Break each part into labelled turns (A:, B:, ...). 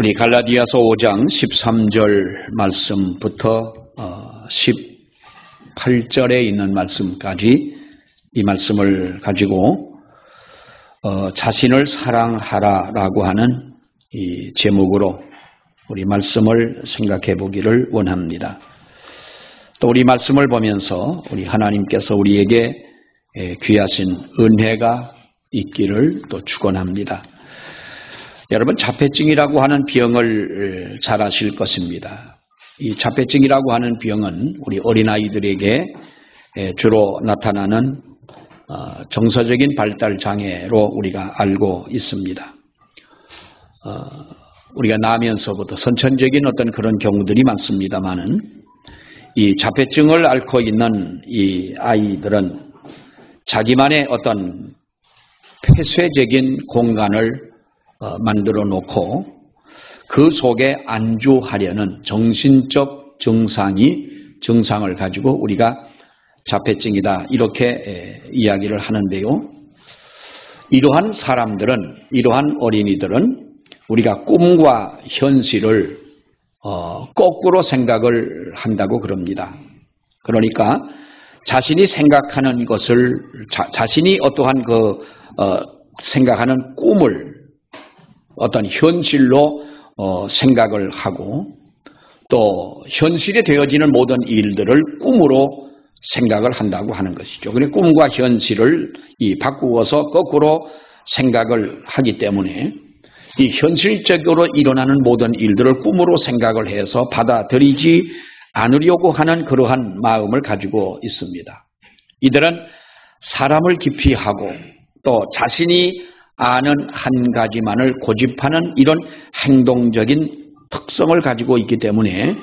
A: 우리 갈라디아서 5장 13절 말씀부터 18절에 있는 말씀까지 이 말씀을 가지고 자신을 사랑하라라고 하는 이 제목으로 우리 말씀을 생각해 보기를 원합니다. 또 우리 말씀을 보면서 우리 하나님께서 우리에게 귀하신 은혜가 있기를 또 축원합니다. 여러분, 자폐증이라고 하는 병을 잘 아실 것입니다. 이 자폐증이라고 하는 병은 우리 어린아이들에게 주로 나타나는 정서적인 발달 장애로 우리가 알고 있습니다. 우리가 나면서부터 선천적인 어떤 그런 경우들이 많습니다만은 이 자폐증을 앓고 있는 이 아이들은 자기만의 어떤 폐쇄적인 공간을 만들어 놓고 그 속에 안주하려는 정신적 증상을 가지고 우리가 자폐증이다 이렇게 이야기를 하는데요. 이러한 사람들은, 이러한 어린이들은 우리가 꿈과 현실을 거꾸로 생각을 한다고 그럽니다. 그러니까 자신이 생각하는 것을, 자신이 어떠한 생각하는 꿈을 어떤 현실로 생각을 하고 또 현실이 되어지는 모든 일들을 꿈으로 생각을 한다고 하는 것이죠. 그래서 꿈과 현실을 바꾸어서 거꾸로 생각을 하기 때문에 이 현실적으로 일어나는 모든 일들을 꿈으로 생각을 해서 받아들이지 않으려고 하는 그러한 마음을 가지고 있습니다. 이들은 사람을 기피하고 또 자신이 아는 한 가지만을 고집하는 이런 행동적인 특성을 가지고 있기 때문에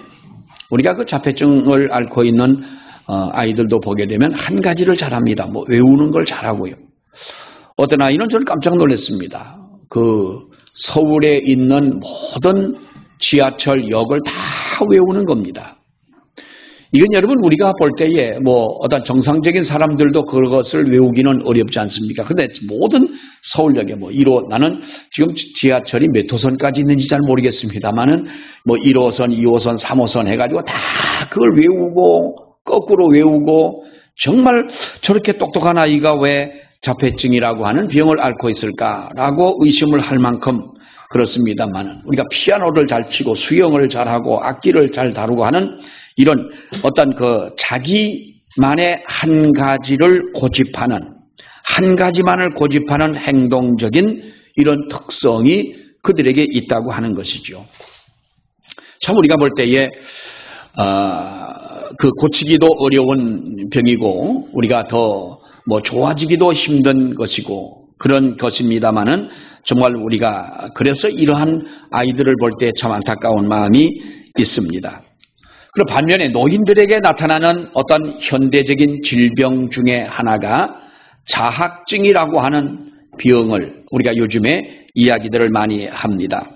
A: 우리가 그 자폐증을 앓고 있는 아이들도 보게 되면 한 가지를 잘합니다. 외우는 걸 잘하고요. 어떤 아이는 저는 깜짝 놀랐습니다. 서울에 있는 모든 지하철역을 다 외우는 겁니다. 이건 여러분 우리가 볼 때에 어떤 정상적인 사람들도 그것을 외우기는 어렵지 않습니까? 근데 모든 서울역에 1호, 나는 지금 지하철이 몇 호선까지 있는지 잘 모르겠습니다만은 1호선, 2호선, 3호선 해가지고 다 그걸 외우고 거꾸로 외우고 정말 저렇게 똑똑한 아이가 왜 자폐증이라고 하는 병을 앓고 있을까라고 의심을 할 만큼 그렇습니다만은 우리가 피아노를 잘 치고 수영을 잘하고 악기를 잘 다루고 하는 이런 어떤 자기만의 한 가지를 고집하는, 한 가지만을 고집하는 행동적인 이런 특성이 그들에게 있다고 하는 것이죠. 참 우리가 볼 때에 고치기도 어려운 병이고 우리가 더 좋아지기도 힘든 것이고 그런 것입니다만은 정말 우리가 그래서 이러한 아이들을 볼 때 참 안타까운 마음이 있습니다. 그리고 반면에 노인들에게 나타나는 어떤 현대적인 질병 중에 하나가 자학증이라고 하는 병을 우리가 요즘에 이야기들을 많이 합니다.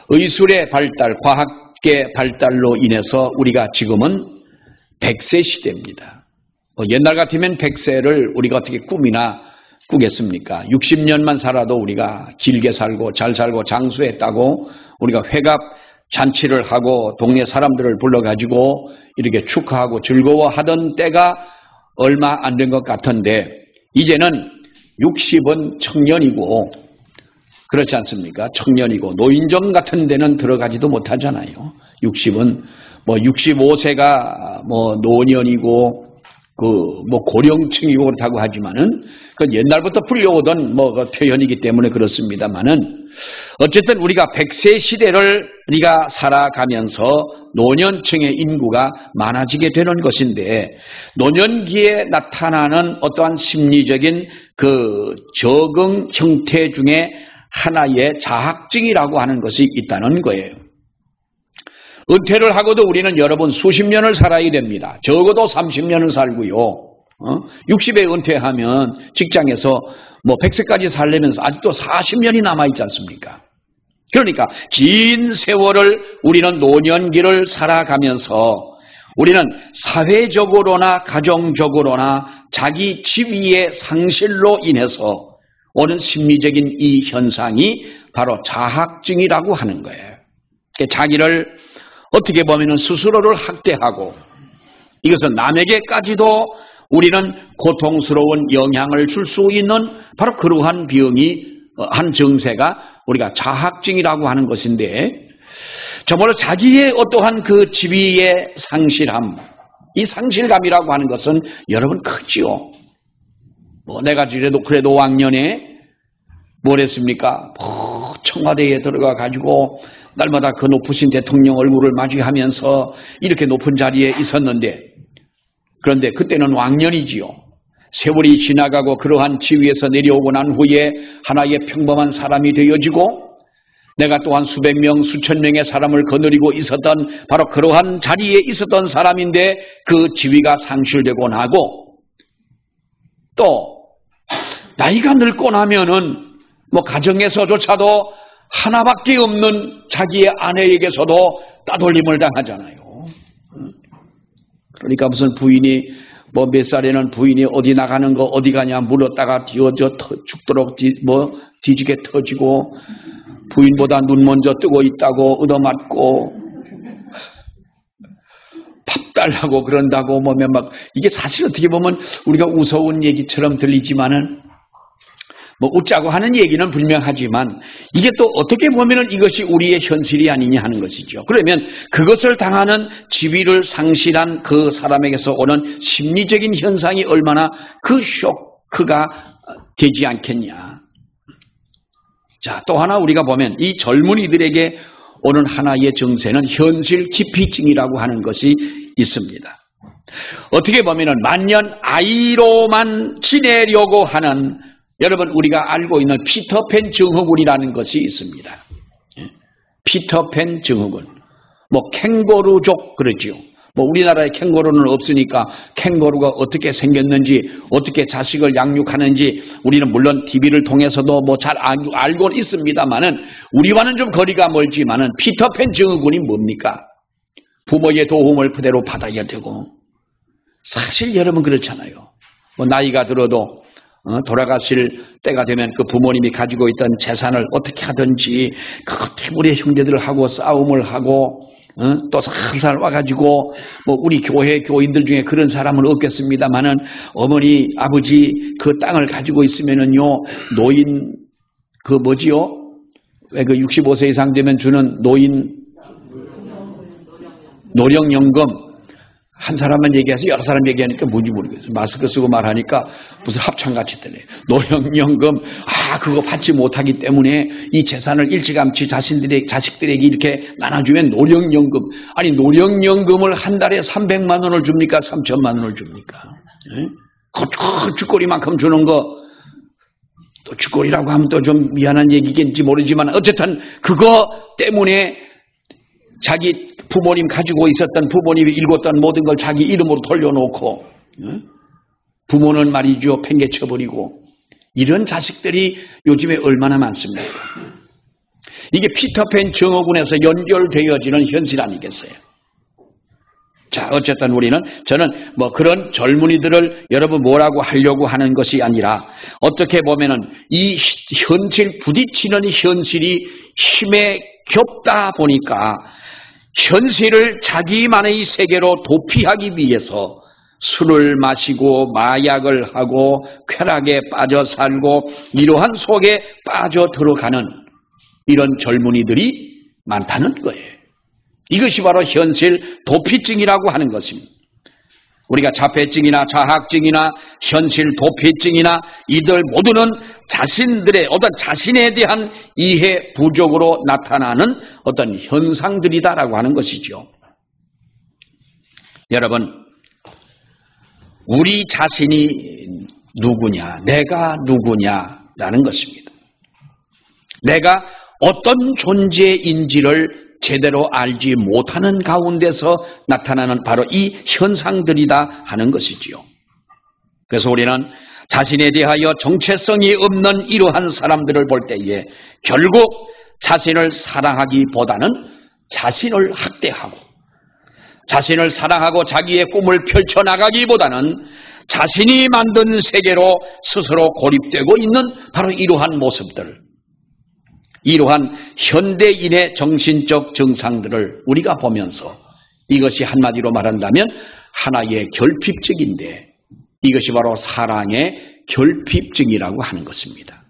A: 의술의 발달, 과학의 발달로 인해서 우리가 지금은 100세 시대입니다. 옛날 같으면 100세를 우리가 어떻게 꿈이나 꾸겠습니까? 60년만 살아도 우리가 길게 살고 잘 살고 장수했다고 우리가 회갑 잔치를 하고 동네 사람들을 불러가지고 이렇게 축하하고 즐거워하던 때가 얼마 안 된 것 같은데 이제는 60은 청년이고 그렇지 않습니까? 청년이고 노인정 같은 데는 들어가지도 못하잖아요. 60은 65세가 노년이고 고령층이고 그렇다고 하지만은 그건 옛날부터 불려오던 표현이기 때문에 그렇습니다만은 어쨌든 우리가 100세 시대를 우리가 살아가면서 노년층의 인구가 많아지게 되는 것인데 노년기에 나타나는 어떠한 심리적인 적응 형태 중에 하나의 자학증이라고 하는 것이 있다는 거예요. 은퇴를 하고도 우리는 여러분 수십 년을 살아야 됩니다. 적어도 30년을 살고요. 60에 은퇴하면 직장에서 100세까지 살려면서 아직도 40년이 남아있지 않습니까? 그러니까 긴 세월을 우리는 노년기를 살아가면서 우리는 사회적으로나 가정적으로나 자기 지위의 상실로 인해서 오는 심리적인 이 현상이 바로 자학증이라고 하는 거예요. 자기를 어떻게 보면 스스로를 학대하고 이것은 남에게까지도 우리는 고통스러운 영향을 줄 수 있는 바로 그러한 병이 한 정세가 우리가 자학증이라고 하는 것인데 정말로 자기의 어떠한 그 지위의 상실함, 이 상실감이라고 하는 것은 여러분 크지요. 내가 그래도 왕년에 뭘 했습니까? 청와대에 들어가 가지고 날마다 그 높으신 대통령 얼굴을 마주하면서 이렇게 높은 자리에 있었는데 그런데 그때는 왕년이지요. 세월이 지나가고 그러한 지위에서 내려오고 난 후에 하나의 평범한 사람이 되어지고 내가 또한 수백 명, 수천 명의 사람을 거느리고 있었던 바로 그러한 자리에 있었던 사람인데 그 지위가 상실되고 나고 또 나이가 늙고 나면은 가정에서조차도 하나밖에 없는 자기의 아내에게서도 따돌림을 당하잖아요. 그러니까 무슨 부인이 몇 살에는 부인이 어디 나가는 거 어디 가냐 물었다가 죽도록 뒤지게 터지고 부인보다 눈 먼저 뜨고 있다고 얻어맞고 밥 달라고 그런다고 이게 사실 어떻게 보면 우리가 우스운 얘기처럼 들리지만은 웃자고 하는 얘기는 분명하지만 이게 또 어떻게 보면은 이것이 우리의 현실이 아니냐 하는 것이죠. 그러면 그것을 당하는 지위를 상실한 그 사람에게서 오는 심리적인 현상이 얼마나 그 쇼크가 되지 않겠냐. 자, 또 하나 우리가 보면 이 젊은이들에게 오는 하나의 정세는 현실 기피증이라고 하는 것이 있습니다. 어떻게 보면은 만년 아이로만 지내려고 하는 여러분 우리가 알고 있는 피터팬 증후군이라는 것이 있습니다. 피터팬 증후군. 캥거루족 그러지요. 우리나라에 캥거루는 없으니까 캥거루가 어떻게 생겼는지 어떻게 자식을 양육하는지 우리는 물론 TV를 통해서도 잘 알고는 있습니다만은 우리와는 좀 거리가 멀지만은 피터팬 증후군이 뭡니까? 부모의 도움을 그대로 받아야 되고 사실 여러분 그렇잖아요. 나이가 들어도 돌아가실 때가 되면 그 부모님이 가지고 있던 재산을 어떻게 하든지 그것 때문에 형제들하고 싸움을 하고 또 살살 와가지고 우리 교회 교인들 중에 그런 사람은 없겠습니다만은 어머니 아버지 그 땅을 가지고 있으면은요 노인 왜 65세 이상 되면 주는 노령연금 한 사람만 얘기해서 여러 사람 얘기하니까 뭔지 모르겠어요. 마스크 쓰고 말하니까 무슨 합창같이 들려요. 노령연금, 그거 받지 못하기 때문에 이 재산을 일찌감치 자식들에게 이렇게 나눠주면 노령연금. 아니, 노령연금을 한 달에 300만 원을 줍니까? 3천만 원을 줍니까? 그 쥐꼬리만큼 주는 거, 또 쥐꼬리라고 하면 또 좀 미안한 얘기겠지 모르지만 어쨌든 그거 때문에 자기 부모님 가지고 있었던 부모님이 읽었던 모든 걸 자기 이름으로 돌려놓고 부모는 말이죠 팽개쳐버리고 이런 자식들이 요즘에 얼마나 많습니까? 이게 피터팬 증후군에서 연결되어지는 현실 아니겠어요? 자, 어쨌든 저는 그런 젊은이들을 여러분 뭐라고 하려고 하는 것이 아니라 어떻게 보면은 이 현실 부딪히는 현실이 힘에 겹다 보니까 현실을 자기만의 세계로 도피하기 위해서 술을 마시고 마약을 하고 쾌락에 빠져 살고 이러한 속에 빠져 들어가는 이런 젊은이들이 많다는 거예요. 이것이 바로 현실 도피증이라고 하는 것입니다. 우리가 자폐증이나 자학증이나 현실 도피증이나 이들 모두는 자신들의 어떤 자신에 대한 이해 부족으로 나타나는 어떤 현상들이다라고 하는 것이죠. 여러분, 우리 자신이 누구냐, 내가 누구냐라는 것입니다. 내가 어떤 존재인지를 제대로 알지 못하는 가운데서 나타나는 바로 이 현상들이다 하는 것이지요. 그래서 우리는 자신에 대하여 정체성이 없는 이러한 사람들을 볼 때에 결국 자신을 사랑하기보다는 자신을 학대하고 자신을 사랑하고 자기의 꿈을 펼쳐나가기보다는 자신이 만든 세계로 스스로 고립되고 있는 바로 이러한 모습들. 이러한 현대인의 정신적 증상들을 우리가 보면서 이것이 한마디로 말한다면 하나의 결핍증인데 이것이 바로 사랑의 결핍증이라고 하는 것입니다.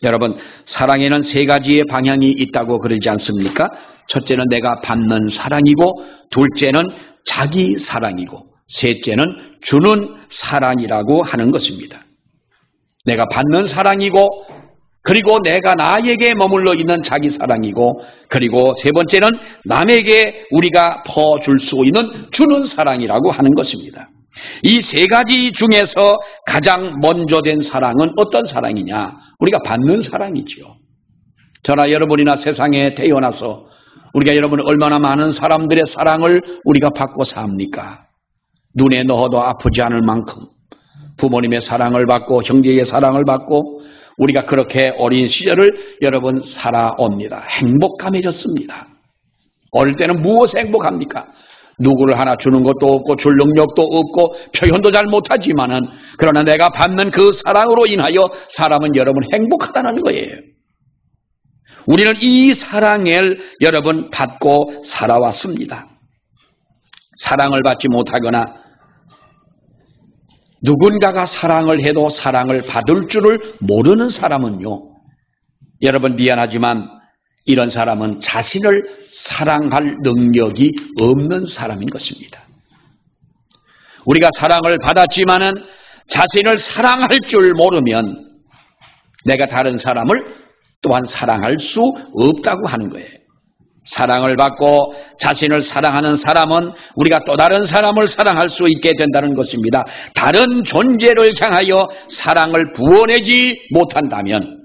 A: 여러분, 사랑에는 세 가지의 방향이 있다고 그러지 않습니까? 첫째는 내가 받는 사랑이고, 둘째는 자기 사랑이고, 셋째는 주는 사랑이라고 하는 것입니다. 내가 받는 사랑이고, 그리고 내가 나에게 머물러 있는 자기 사랑이고, 그리고 세 번째는 남에게 우리가 퍼줄 수 있는 주는 사랑이라고 하는 것입니다. 이 세 가지 중에서 가장 먼저 된 사랑은 어떤 사랑이냐? 우리가 받는 사랑이지요. 저나 여러분이나 세상에 태어나서 우리가 여러분 얼마나 많은 사람들의 사랑을 우리가 받고 삽니까? 눈에 넣어도 아프지 않을 만큼 부모님의 사랑을 받고 형제의 사랑을 받고 우리가 그렇게 어린 시절을 여러분 살아옵니다. 행복감해졌습니다. 어릴 때는 무엇에 행복합니까? 누구를 하나 주는 것도 없고 줄 능력도 없고 표현도 잘 못하지만은 그러나 내가 받는 그 사랑으로 인하여 사람은 여러분 행복하다는 거예요. 우리는 이 사랑을 여러분 받고 살아왔습니다. 사랑을 받지 못하거나 누군가가 사랑을 해도 사랑을 받을 줄을 모르는 사람은요, 여러분 미안하지만 이런 사람은 자신을 사랑할 능력이 없는 사람인 것입니다. 우리가 사랑을 받았지만은 자신을 사랑할 줄 모르면 내가 다른 사람을 또한 사랑할 수 없다고 하는 거예요. 사랑을 받고 자신을 사랑하는 사람은 우리가 또 다른 사람을 사랑할 수 있게 된다는 것입니다. 다른 존재를 향하여 사랑을 부어내지 못한다면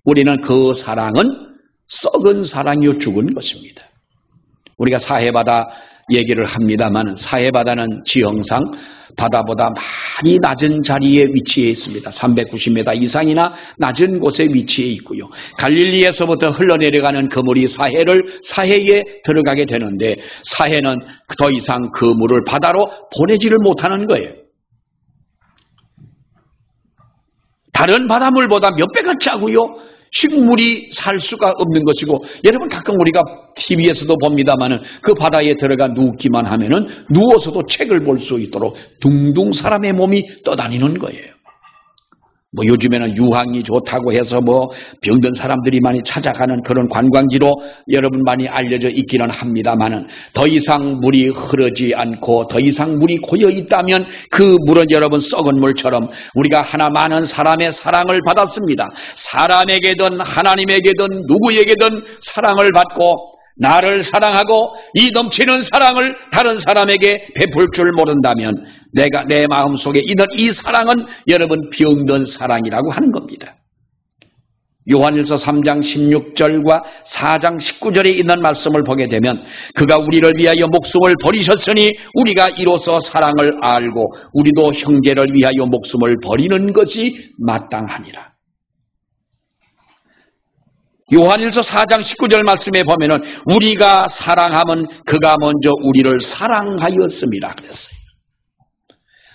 A: 우리는 그 사랑은 썩은 사랑이요 죽은 것입니다. 우리가 사해바다 얘기를 합니다만 사해바다는 지형상 바다보다 많이 낮은 자리에 위치해 있습니다. 390m 이상이나 낮은 곳에 위치해 있고요. 갈릴리에서부터 흘러내려가는 그 물이 사해에 들어가게 되는데 사해는 더 이상 그 물을 바다로 보내지를 못하는 거예요. 다른 바닷물보다 몇 배가 짜고요. 식물이 살 수가 없는 것이고, 여러분 가끔 우리가 TV에서도 봅니다만은 그 바다에 들어가 눕기만 하면은 누워서도 책을 볼 수 있도록 둥둥 사람의 몸이 떠다니는 거예요. 뭐 요즘에는 유황이 좋다고 해서 뭐 병든 사람들이 많이 찾아가는 그런 관광지로 여러분 많이 알려져 있기는 합니다만은 더 이상 물이 흐르지 않고 더 이상 물이 고여 있다면 그 물은 여러분 썩은 물처럼 우리가 하나 많은 사람의 사랑을 받았습니다. 사람에게든 하나님에게든 누구에게든 사랑을 받고 나를 사랑하고 이 넘치는 사랑을 다른 사람에게 베풀 줄 모른다면 내가 내 마음속에 있는 이 사랑은 여러분 병든 사랑이라고 하는 겁니다. 요한일서 3장 16절과 4장 19절에 있는 말씀을 보게 되면 그가 우리를 위하여 목숨을 버리셨으니 우리가 이로써 사랑을 알고 우리도 형제를 위하여 목숨을 버리는 것이 마땅하니라. 요한일서 4장 19절 말씀에 보면은 우리가 사랑하면 그가 먼저 우리를 사랑하였습니다 그랬어요.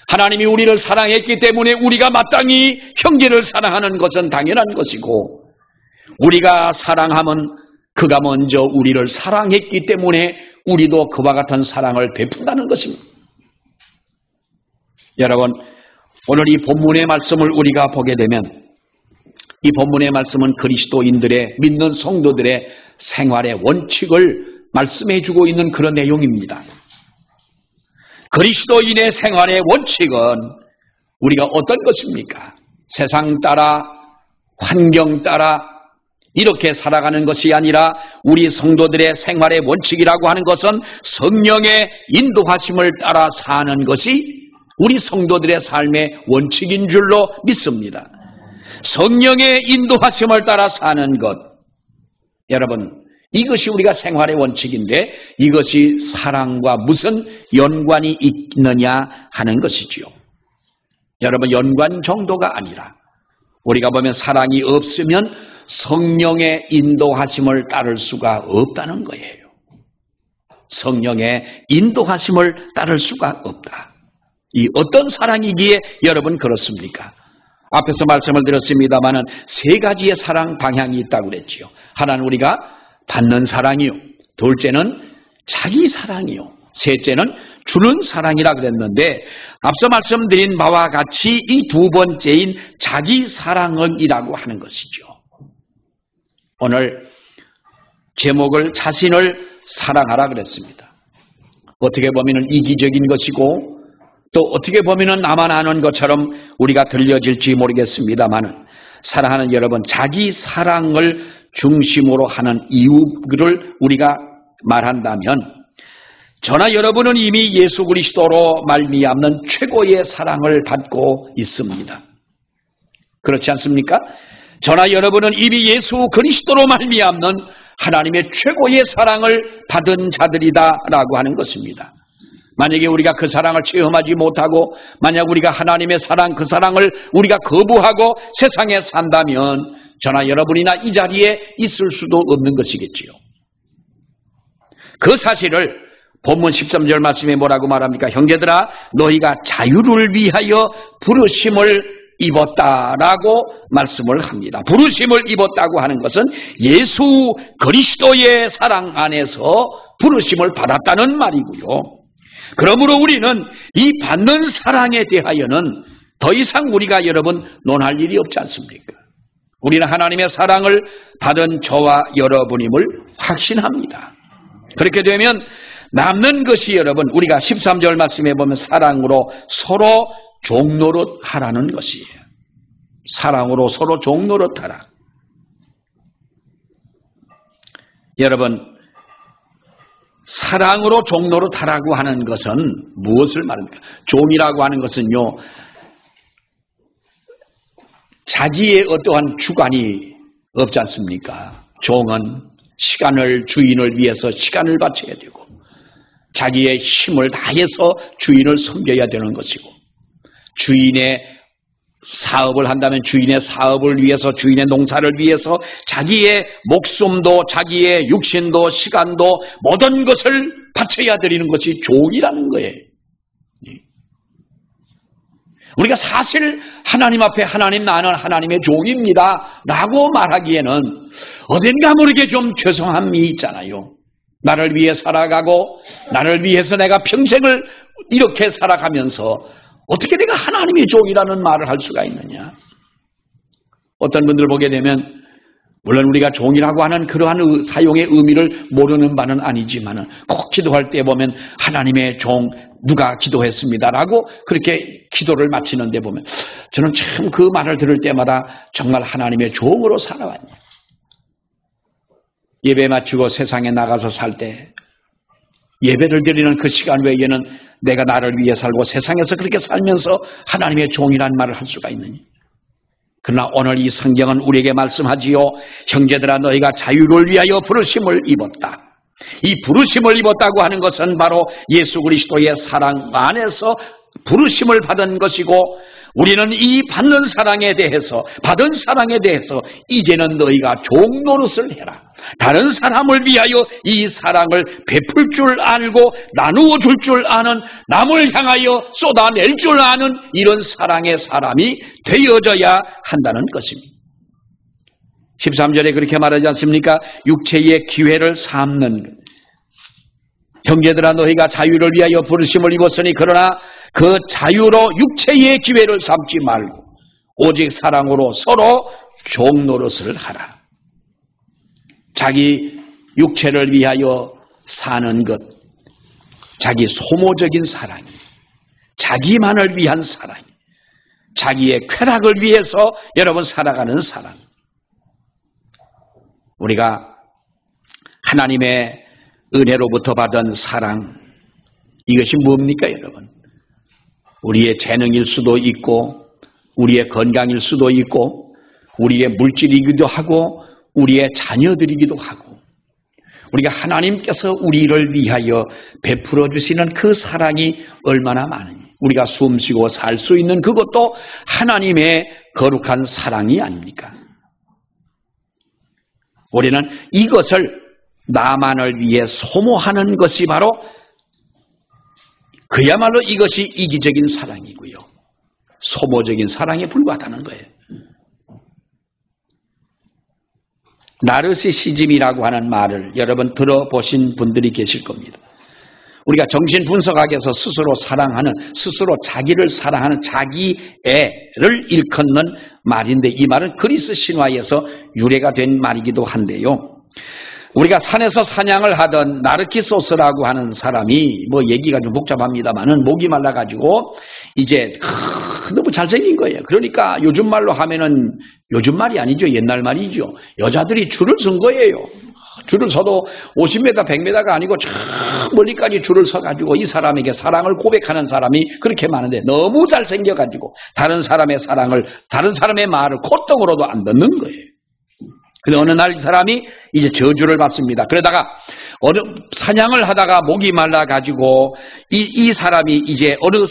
A: 하나님이 우리를 사랑했기 때문에 우리가 마땅히 형제를 사랑하는 것은 당연한 것이고 우리가 사랑하면 그가 먼저 우리를 사랑했기 때문에 우리도 그와 같은 사랑을 베푼다는 것입니다. 여러분, 오늘 이 본문의 말씀을 우리가 보게 되면 이 본문의 말씀은 그리스도인들의 믿는 성도들의 생활의 원칙을 말씀해 주고 있는 그런 내용입니다. 그리스도인의 생활의 원칙은 우리가 어떤 것입니까? 세상 따라 환경 따라 이렇게 살아가는 것이 아니라 우리 성도들의 생활의 원칙이라고 하는 것은 성령의 인도하심을 따라 사는 것이 우리 성도들의 삶의 원칙인 줄로 믿습니다. 성령의 인도하심을 따라 사는 것, 여러분 이것이 우리가 생활의 원칙인데 이것이 사랑과 무슨 연관이 있느냐 하는 것이지요. 여러분 연관 정도가 아니라 우리가 보면 사랑이 없으면 성령의 인도하심을 따를 수가 없다는 거예요. 성령의 인도하심을 따를 수가 없다. 이 어떤 사랑이기에 여러분 그렇습니까? 앞에서 말씀을 드렸습니다마는 세 가지의 사랑 방향이 있다고 그랬지요. 하나는 우리가 받는 사랑이요, 둘째는 자기 사랑이요, 셋째는 주는 사랑이라 그랬는데 앞서 말씀드린 바와 같이 이 두 번째인 자기 사랑이라고 하는 것이죠. 오늘 제목을 자신을 사랑하라 그랬습니다. 어떻게 보면 이기적인 것이고 또 어떻게 보면 나만 아는 것처럼 우리가 들려질지 모르겠습니다만 사랑하는 여러분, 자기 사랑을 중심으로 하는 이유를 우리가 말한다면 저나 여러분은 이미 예수 그리스도로 말미암는 최고의 사랑을 받고 있습니다. 그렇지 않습니까? 저나 여러분은 이미 예수 그리스도로 말미암는 하나님의 최고의 사랑을 받은 자들이다라고 하는 것입니다. 만약에 우리가 그 사랑을 체험하지 못하고 만약 우리가 하나님의 사랑, 그 사랑을 우리가 거부하고 세상에 산다면 저나 여러분이나 이 자리에 있을 수도 없는 것이겠지요. 그 사실을 본문 13절 말씀에 뭐라고 말합니까? 형제들아, 너희가 자유를 위하여 부르심을 입었다라고 말씀을 합니다. 부르심을 입었다고 하는 것은 예수 그리스도의 사랑 안에서 부르심을 받았다는 말이고요. 그러므로 우리는 이 받는 사랑에 대하여는 더 이상 우리가 여러분 논할 일이 없지 않습니까? 우리는 하나님의 사랑을 받은 저와 여러분임을 확신합니다. 그렇게 되면 남는 것이 여러분 우리가 13절 말씀에 보면 사랑으로 서로 종노릇 하라는 것이에요. 사랑으로 서로 종노릇 하라. 여러분, 사랑으로 종노릇 하라고 하는 것은 무엇을 말합니까? 종이라고 하는 것은요, 자기의 어떠한 주관이 없지 않습니까? 종은 시간을 주인을 위해서 시간을 바쳐야 되고 자기의 힘을 다해서 주인을 섬겨야 되는 것이고 주인의 사업을 한다면 주인의 사업을 위해서 주인의 농사를 위해서 자기의 목숨도 자기의 육신도 시간도 모든 것을 바쳐야 드리는 것이 종이라는 거예요. 우리가 사실 하나님 앞에 하나님 나는 하나님의 종입니다 라고 말하기에는 어딘가 모르게 좀 죄송함이 있잖아요. 나를 위해 살아가고 나를 위해서 내가 평생을 이렇게 살아가면서 어떻게 내가 하나님의 종이라는 말을 할 수가 있느냐. 어떤 분들 보게 되면 물론 우리가 종이라고 하는 그러한 사용의 의미를 모르는 바는 아니지만 꼭 기도할 때 보면 하나님의 종 누가 기도했습니다라고 그렇게 기도를 마치는데 보면 저는 참 그 말을 들을 때마다 정말 하나님의 종으로 살아왔냐. 예배 마치고 세상에 나가서 살 때 예배를 드리는 그 시간 외에는 내가 나를 위해 살고 세상에서 그렇게 살면서 하나님의 종이란 말을 할 수가 있느냐. 그러나 오늘 이 성경은 우리에게 말씀하지요. 형제들아, 너희가 자유를 위하여 부르심을 입었다. 이 부르심을 입었다고 하는 것은 바로 예수 그리스도의 사랑 안에서 부르심을 받은 것이고 우리는 이 받는 사랑에 대해서 받은 사랑에 대해서 이제는 너희가 종노릇을 해라. 다른 사람을 위하여 이 사랑을 베풀 줄 알고 나누어 줄 줄 아는 남을 향하여 쏟아낼 줄 아는 이런 사랑의 사람이 되어져야 한다는 것입니다. 13절에 그렇게 말하지 않습니까? 육체의 기회를 삼는 형제들아 너희가 자유를 위하여 부르심을 입었으니 그러나 그 자유로 육체의 기회를 삼지 말고 오직 사랑으로 서로 종노릇을 하라. 자기 육체를 위하여 사는 것, 자기 소모적인 사랑이, 자기만을 위한 사랑이, 자기의 쾌락을 위해서 여러분 살아가는 사랑. 우리가 하나님의 은혜로부터 받은 사랑, 이것이 뭡니까 여러분? 우리의 재능일 수도 있고 우리의 건강일 수도 있고 우리의 물질이기도 하고 우리의 자녀들이기도 하고 우리가 하나님께서 우리를 위하여 베풀어 주시는 그 사랑이 얼마나 많으니 우리가 숨쉬고 살 수 있는 그것도 하나님의 거룩한 사랑이 아닙니까? 우리는 이것을 나만을 위해 소모하는 것이 바로 그야말로 이것이 이기적인 사랑이고요. 소모적인 사랑에 불과하다는 거예요. 나르시시즘이라고 하는 말을 여러분 들어보신 분들이 계실 겁니다. 우리가 정신분석학에서 스스로 자기를 사랑하는 자기애를 일컫는 말인데, 이 말은 그리스 신화에서 유래가 된 말이기도 한데요. 우리가 산에서 사냥을 하던 나르키소스라고 하는 사람이, 뭐 얘기가 좀 복잡합니다만은, 목이 말라가지고 이제 너무 잘생긴 거예요. 그러니까 요즘 말로 하면은, 요즘 말이 아니죠, 옛날 말이죠. 여자들이 줄을 선 거예요. 줄을 서도 50m, 100m가 아니고 저 멀리까지 줄을 서가지고 이 사람에게 사랑을 고백하는 사람이 그렇게 많은데, 너무 잘생겨가지고 다른 사람의 말을 콧등으로도 안 듣는 거예요. 근데 어느 날 이 사람이 이제 저주를 받습니다. 그러다가 사냥을 하다가 목이 말라가지고 이 사람이 이제 어느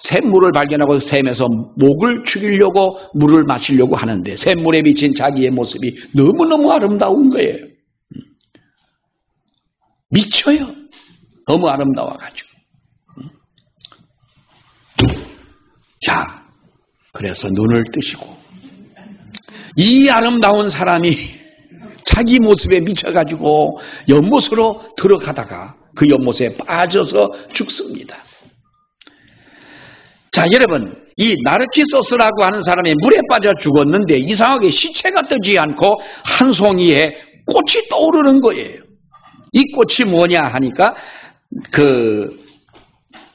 A: 샘물을 발견하고 샘에서 목을 죽이려고 물을 마시려고 하는데, 샘물에 비친 자기의 모습이 너무너무 아름다운 거예요. 미쳐요. 너무 아름다워가지고. 자, 그래서 눈을 뜨시고 이 아름다운 사람이 자기 모습에 미쳐가지고 연못으로 들어가다가 그 연못에 빠져서 죽습니다. 자, 여러분, 이 나르키소스라고 하는 사람이 물에 빠져 죽었는데 이상하게 시체가 뜨지 않고 한 송이에 꽃이 떠오르는 거예요. 이 꽃이 뭐냐 하니까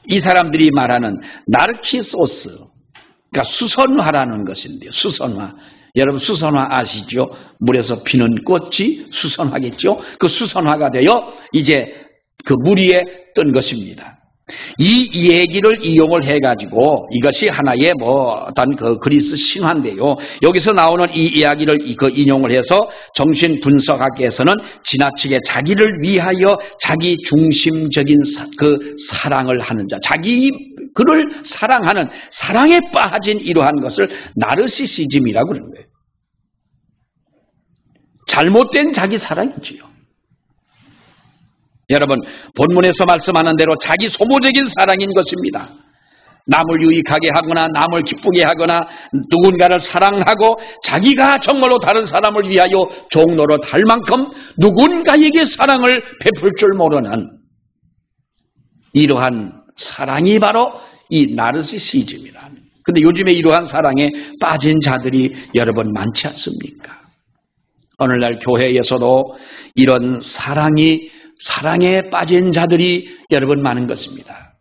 A: 이 사람들이 말하는 나르키소스, 그러니까 수선화라는 것인데요. 수선화. 여러분 수선화 아시죠? 물에서 피는 꽃이 수선화겠죠? 그 수선화가 되어 이제 그 물 위에 뜬 것입니다. 이 얘기를 이용을 해가지고 이것이 하나의 어떤 그 그리스 신화인데요. 여기서 나오는 이 이야기를 인용을 해서 정신분석학에서는 지나치게 자기를 위하여 자기 중심적인 그 사랑을 하는 자, 그를 사랑하는 사랑에 빠진 이러한 것을 나르시시즘이라고 그러는 거예요. 잘못된 자기 사랑이지요. 여러분, 본문에서 말씀하는 대로 자기 소모적인 사랑인 것입니다. 남을 유익하게 하거나 남을 기쁘게 하거나 누군가를 사랑하고 자기가 정말로 다른 사람을 위하여 종노릇 할 만큼 누군가에게 사랑을 베풀 줄 모르는 이러한 사랑이 바로 이 나르시시즘이라. 근데 요즘에 이러한 사랑에 빠진 자들이 여러분 많지 않습니까? 오늘날 교회에서도 이런 사랑에 빠진 자들이 여러분 많은 것입니다.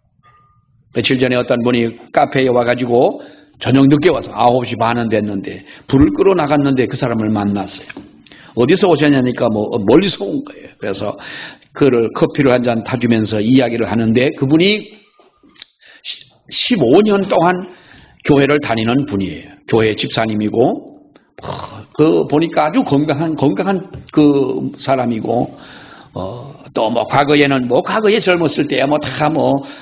A: 며칠 전에 어떤 분이 카페에 와가지고 저녁 늦게 와서 9시 반은 됐는데 불을 끄러 나갔는데 그 사람을 만났어요. 어디서 오셨냐니까 멀리서 온 거예요. 그래서 그를 커피를 한 잔 타주면서 이야기를 하는데, 그분이 15년 동안 교회를 다니는 분이에요. 교회 집사님이고, 보니까 아주 건강한 그 사람이고, 또 과거에는 과거에 젊었을 때야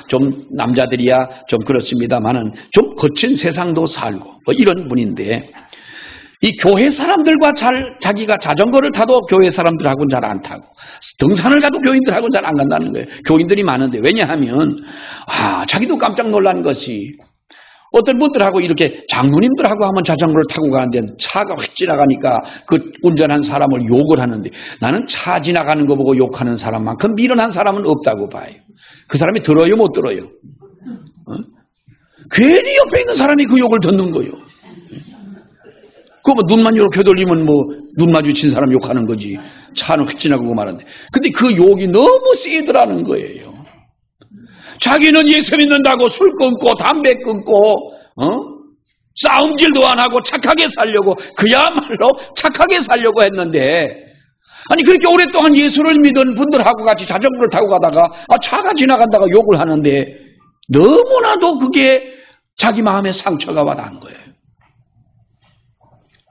A: 좀 남자들이야 좀 그렇습니다만은 좀 거친 세상도 살고 이런 분인데, 이 교회 사람들과 자기가 자전거를 타도 교회 사람들하고는 잘 안 타고, 등산을 가도 교인들하고는 잘 안 간다는 거예요. 교인들이 많은데, 왜냐하면 자기도 깜짝 놀란 것이, 어떤 분들하고 이렇게 장로님들하고 하면 자전거를 타고 가는데 차가 확 지나가니까 그 운전한 사람을 욕을 하는데, 나는 차 지나가는 거 보고 욕하는 사람만큼 미련한 사람은 없다고 봐요. 그 사람이 들어요, 못 들어요? 괜히 옆에 있는 사람이 그 욕을 듣는 거예요. 그거 눈만 이렇게 돌리면 눈 마주친 사람 욕하는 거지. 차는 휙 지나가고 말았는데. 근데 그 욕이 너무 세더라는 거예요. 자기는 예수 믿는다고 술 끊고 담배 끊고 싸움질도 안 하고 착하게 살려고, 그야말로 착하게 살려고 했는데, 아니 그렇게 오랫동안 예수를 믿은 분들하고 같이 자전거를 타고 가다가 차가 지나간다가 욕을 하는데, 너무나도 그게 자기 마음에 상처가 와닿은 거예요.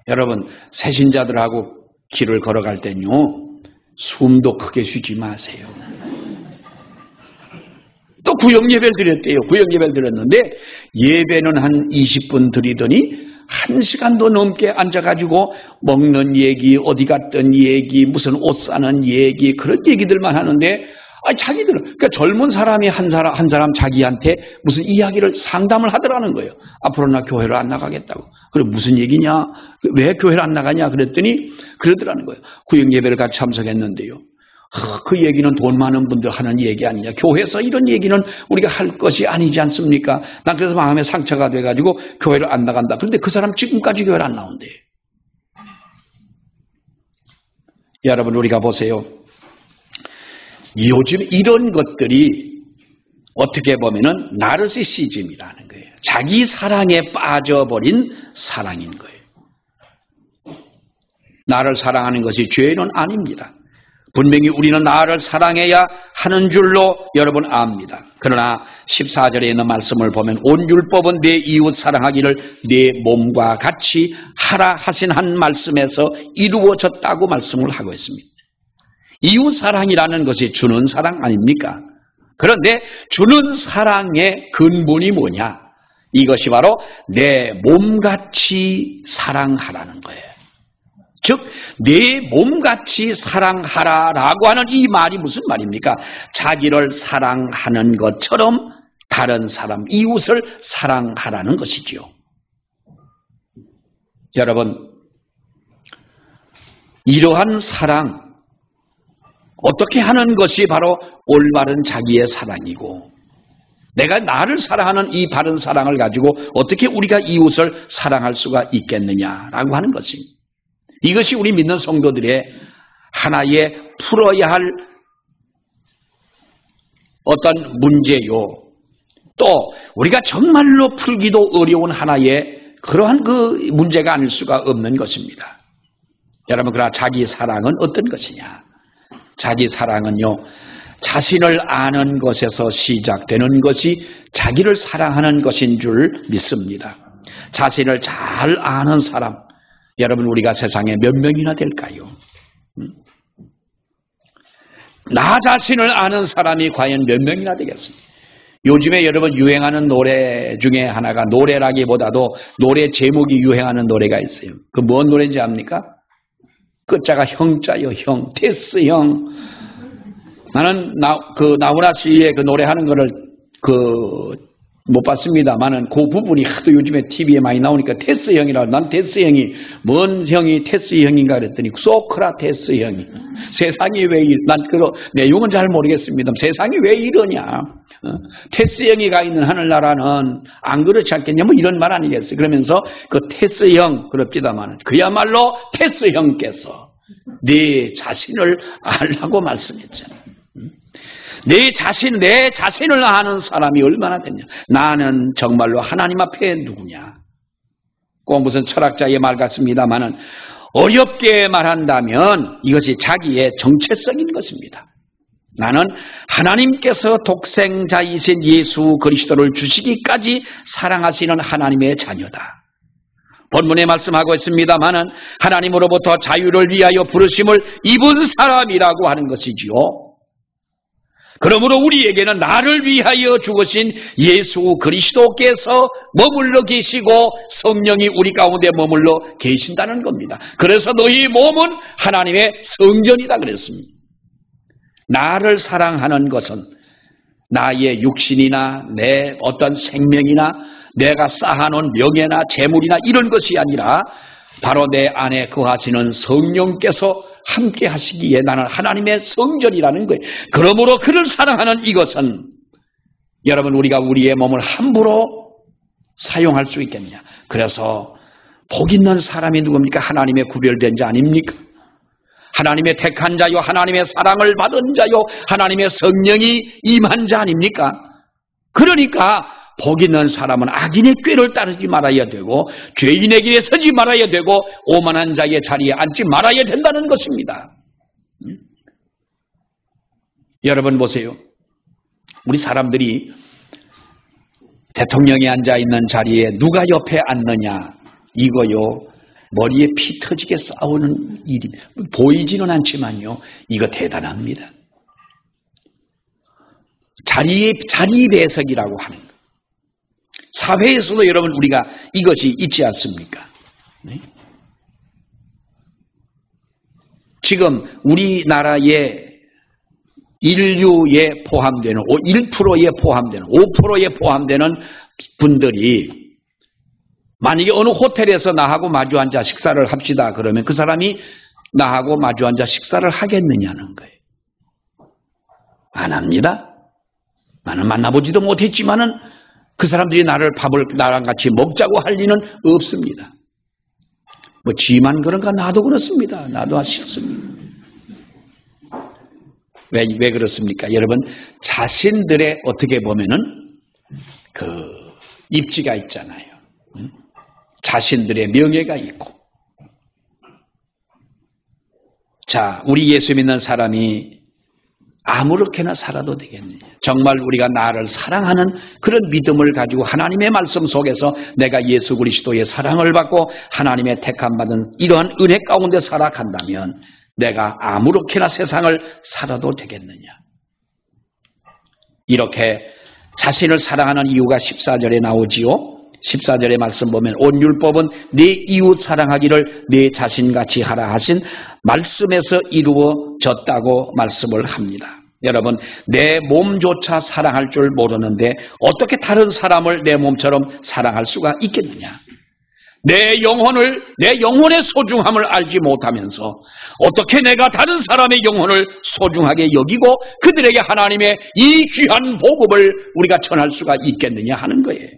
A: 여러분, 새신자들하고 길을 걸어갈 땐요, 숨도 크게 쉬지 마세요. 또 구역예배를 드렸대요. 구역예배를 드렸는데 예배는 한 20분 드리더니 1시간도 넘게 앉아가지고 먹는 얘기, 어디 갔던 얘기, 무슨 옷 사는 얘기, 그런 얘기들만 하는데 자기들은, 그러니까 젊은 사람이 한 사람 자기한테 무슨 이야기를 상담을 하더라는 거예요. 앞으로 나 교회를 안 나가겠다고. 그래, 무슨 얘기냐? 왜 교회를 안 나가냐? 그랬더니 그러더라는 거예요. 구역 예배를 같이 참석했는데요. 그 얘기는 돈 많은 분들 하는 얘기 아니냐. 교회에서 이런 얘기는 우리가 할 것이 아니지 않습니까? 난 그래서 마음에 상처가 돼가지고 교회를 안 나간다. 그런데 그 사람 지금까지 교회를 안 나온대. 여러분, 우리가 보세요. 요즘 이런 것들이 어떻게 보면은 나르시시즘이라는 거예요. 자기 사랑에 빠져버린 사랑인 거예요. 나를 사랑하는 것이 죄는 아닙니다. 분명히 우리는 나를 사랑해야 하는 줄로 여러분 압니다. 그러나 14절에 있는 말씀을 보면 온 율법은 내 이웃 사랑하기를 내 몸과 같이 하라 하신 한 말씀에서 이루어졌다고 말씀을 하고 있습니다. 이웃 사랑이라는 것이 주는 사랑 아닙니까? 그런데 주는 사랑의 근본이 뭐냐? 이것이 바로 내 몸같이 사랑하라는 거예요. 즉, 내 몸같이 사랑하라라고 하는 이 말이 무슨 말입니까? 자기를 사랑하는 것처럼 다른 사람, 이웃을 사랑하라는 것이지요. 여러분, 이러한 사랑, 어떻게 하는 것이 바로 올바른 자기의 사랑이고, 내가 나를 사랑하는 이 바른 사랑을 가지고 어떻게 우리가 이웃을 사랑할 수가 있겠느냐라고 하는 것입니다. 이것이 우리 믿는 성도들의 하나의 풀어야 할 어떤 문제요. 또 우리가 정말로 풀기도 어려운 하나의 그러한 그 문제가 아닐 수가 없는 것입니다. 여러분, 그러나 자기 사랑은 어떤 것이냐? 자기 사랑은요, 자신을 아는 것에서 시작되는 것이 자기를 사랑하는 것인 줄 믿습니다. 자신을 잘 아는 사람, 여러분, 우리가 세상에 몇 명이나 될까요? 나 자신을 아는 사람이 과연 몇 명이나 되겠습니까? 요즘에 여러분 유행하는 노래 중에 하나가, 노래라기보다도 노래 제목이 유행하는 노래가 있어요. 그 뭔 노래인지 압니까? 끝자가 형자요, 형, 테스 형. 나는 나훈아 씨의 그 노래하는 거를 못 봤습니다만은 그 부분이 하도 요즘에 TV에 많이 나오니까 테스 형이라고, 난 테스 형이 뭔 형이 테스 형인가 그랬더니 소크라테스 형이. 세상이 왜 난 그 내용은 잘 모르겠습니다. 세상이 왜 이러냐? 테스 형이 가 있는 하늘나라는 안 그렇지 않겠냐? 뭐 이런 말 아니겠어요? 그러면서 그 테스 형 그럽디다만 그야말로 테스 형께서 네 자신을 알라고 말씀했잖아요. 내 자신을 아는 사람이 얼마나 됐냐? 나는 정말로 하나님 앞에 누구냐? 꼭 무슨 철학자의 말 같습니다만은 어렵게 말한다면 이것이 자기의 정체성인 것입니다. 나는 하나님께서 독생자이신 예수 그리스도를 주시기까지 사랑하시는 하나님의 자녀다. 본문에 말씀하고 있습니다만은 하나님으로부터 자유를 위하여 부르심을 입은 사람이라고 하는 것이지요. 그러므로 우리에게는 나를 위하여 죽으신 예수 그리스도께서 머물러 계시고 성령이 우리 가운데 머물러 계신다는 겁니다. 그래서 너희 몸은 하나님의 성전이다 그랬습니다. 나를 사랑하는 것은 나의 육신이나 내 어떤 생명이나 내가 쌓아놓은 명예나 재물이나 이런 것이 아니라 바로 내 안에 거하시는 성령께서 함께 하시기에 나는 하나님의 성전이라는 거예요. 그러므로 그를 사랑하는 이것은 여러분, 우리가 우리의 몸을 함부로 사용할 수 있겠느냐? 그래서 복 있는 사람이 누굽니까? 하나님의 구별된 자 아닙니까? 하나님의 택한 자요, 하나님의 사랑을 받은 자요, 하나님의 성령이 임한 자 아닙니까? 그러니까 복 있는 사람은 악인의 꾀를 따르지 말아야 되고 죄인의 길에 서지 말아야 되고 오만한 자의 자리에 앉지 말아야 된다는 것입니다. 여러분 보세요. 우리 사람들이 대통령이 앉아있는 자리에 누가 옆에 앉느냐, 이거요, 머리에 피 터지게 싸우는 일이 보이지는 않지만요, 이거 대단합니다. 자리 배석이라고 하는 거. 사회에서도 여러분 우리가 이것이 있지 않습니까? 네? 지금 우리나라의 인류에 포함되는 1%에 포함되는 5%에 포함되는 분들이 만약에 어느 호텔에서 나하고 마주 앉아 식사를 합시다 그러면 그 사람이 나하고 마주 앉아 식사를 하겠느냐는 거예요. 안 합니다. 나는 만나보지도 못했지만은 그 사람들이 밥을 나랑 같이 먹자고 할 리는 없습니다. 뭐 지만 그런가 나도 그렇습니다. 나도 싫습니다. 왜 그렇습니까? 여러분 자신들의 어떻게 보면은 그 입지가 있잖아요. 자신들의 명예가 있고. 자, 우리 예수 믿는 사람이 아무렇게나 살아도 되겠느냐. 정말 우리가 나를 사랑하는 그런 믿음을 가지고 하나님의 말씀 속에서 내가 예수 그리스도의 사랑을 받고 하나님의 택함받은 이러한 은혜 가운데 살아간다면 내가 아무렇게나 세상을 살아도 되겠느냐. 이렇게 자신을 사랑하는 이유가 14절에 나오지요. 14절의 말씀 보면 온 율법은 네 이웃 사랑하기를 네 자신같이 하라 하신 말씀에서 이루어졌다고 말씀을 합니다. 여러분 내 몸조차 사랑할 줄 모르는데 어떻게 다른 사람을 내 몸처럼 사랑할 수가 있겠느냐. 내 영혼의 소중함을 알지 못하면서 어떻게 내가 다른 사람의 영혼을 소중하게 여기고 그들에게 하나님의 이 귀한 복음을 우리가 전할 수가 있겠느냐 하는 거예요.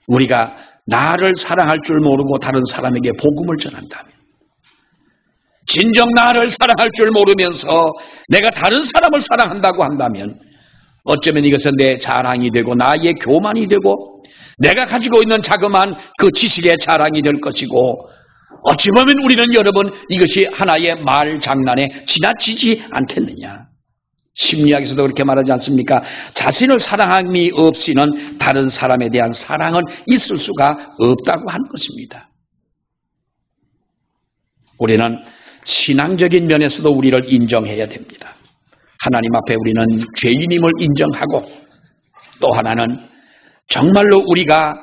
A: 우리가 나를 사랑할 줄 모르고 다른 사람에게 복음을 전한다면, 진정 나를 사랑할 줄 모르면서 내가 다른 사람을 사랑한다고 한다면 어쩌면 이것은 내 자랑이 되고 나의 교만이 되고 내가 가지고 있는 자그마한 그 지식의 자랑이 될 것이고 어찌 보면 우리는 여러분 이것이 하나의 말 장난에 지나치지 않겠느냐. 심리학에서도 그렇게 말하지 않습니까? 자신을 사랑함이 없이는 다른 사람에 대한 사랑은 있을 수가 없다고 하는 것입니다. 우리는 신앙적인 면에서도 우리를 인정해야 됩니다. 하나님 앞에 우리는 죄인임을 인정하고 또 하나는 정말로 우리가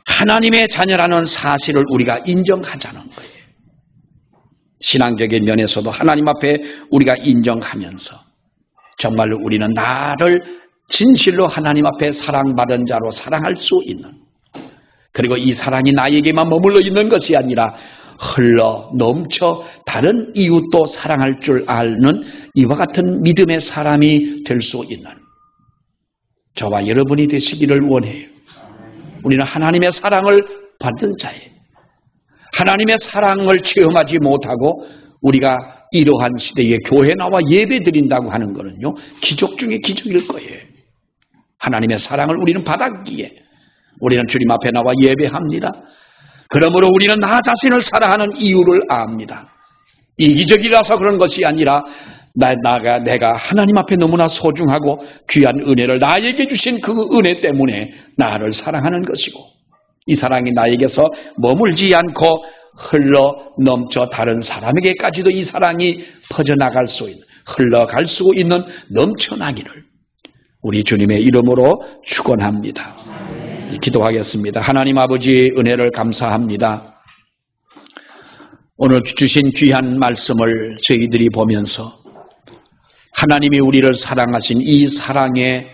A: 하나님의 자녀라는 사실을 우리가 인정하자는 거예요. 신앙적인 면에서도 하나님 앞에 우리가 인정하면서 정말로 우리는 나를 진실로 하나님 앞에 사랑받은 자로 사랑할 수 있는, 그리고 이 사랑이 나에게만 머물러 있는 것이 아니라 흘러 넘쳐 다른 이웃도 사랑할 줄 아는 이와 같은 믿음의 사람이 될 수 있는 저와 여러분이 되시기를 원해요. 우리는 하나님의 사랑을 받은 자예요. 하나님의 사랑을 체험하지 못하고 우리가 이러한 시대에 교회 나와 예배 드린다고 하는 것은요, 기적 중에 기적일 거예요. 하나님의 사랑을 우리는 받았기에 우리는 주님 앞에 나와 예배합니다. 그러므로 우리는 나 자신을 사랑하는 이유를 압니다. 이기적이라서 그런 것이 아니라 내가 하나님 앞에 너무나 소중하고 귀한 은혜를 나에게 주신 그 은혜 때문에 나를 사랑하는 것이고, 이 사랑이 나에게서 머물지 않고 흘러 넘쳐 다른 사람에게까지도 이 사랑이 퍼져나갈 수 있는, 흘러갈 수 있는 넘쳐나기를 우리 주님의 이름으로 축원합니다. 기도하겠습니다. 하나님 아버지, 은혜를 감사합니다. 오늘 주신 귀한 말씀을 저희들이 보면서 하나님이 우리를 사랑하신 이 사랑에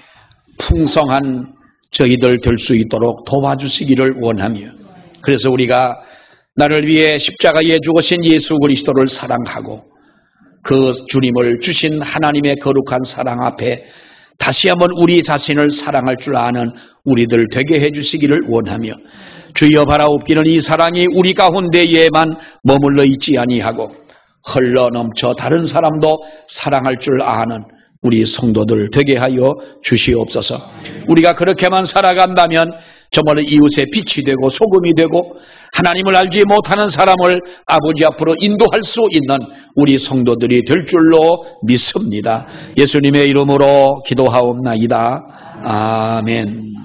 A: 풍성한 저희들 될 수 있도록 도와주시기를 원하며, 그래서 우리가 나를 위해 십자가에 죽으신 예수 그리스도를 사랑하고 그 주님을 주신 하나님의 거룩한 사랑 앞에 다시 한번 우리 자신을 사랑할 줄 아는 우리들 되게 해주시기를 원하며, 주여 바라옵기는 이 사랑이 우리 가운데에만 머물러 있지 아니하고 흘러넘쳐 다른 사람도 사랑할 줄 아는 우리 성도들 되게 하여 주시옵소서. 우리가 그렇게만 살아간다면 정말로 이웃의 빛이 되고 소금이 되고 하나님을 알지 못하는 사람을 아버지 앞으로 인도할 수 있는 우리 성도들이 될 줄로 믿습니다. 예수님의 이름으로 기도하옵나이다. 아멘.